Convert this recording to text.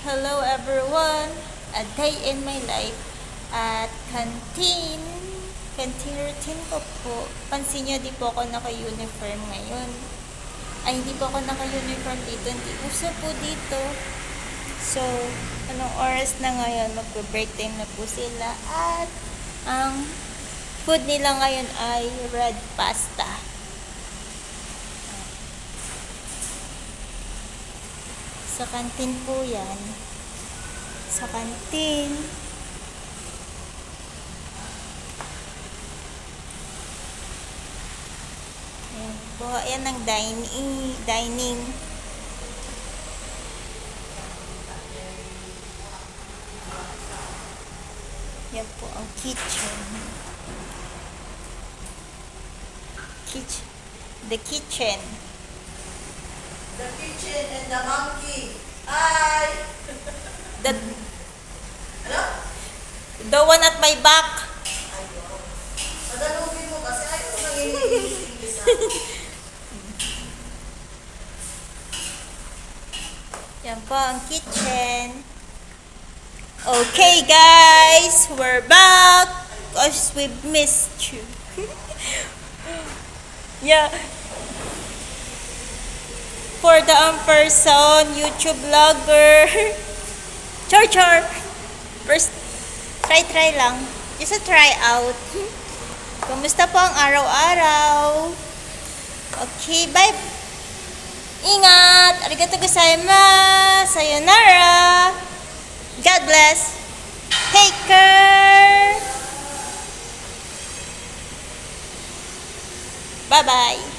Hello everyone! A day in my life at canteen. Canteen routine ko po. Pansin nyo, di po ako naka-uniform ngayon. Ay, hindi po ako naka-uniform dito. Hindi uso po dito. So, anong oras na ngayon? Magbe-break time na po sila. At ang food nila ngayon ay red pasta. Sa kantin po yan. Sa kantin. Ayan po. Ayan ang dining. Yan po ang kitchen. The kitchen. The kitchen and the monkey. Hi! The one at my back. Ayaw. Padalugin mo kasi ayaw ko nanginginis. Yan po ang kitchen. Okay guys, we're back because we've missed you. Yeah. For the person, YouTube vlogger. Char. First, try lang. Just a try out. Kumusta po ang araw-araw? Okay, bye. Ingat. Arigatou gozaimasu. Sayonara. God bless. Take care. Bye-bye.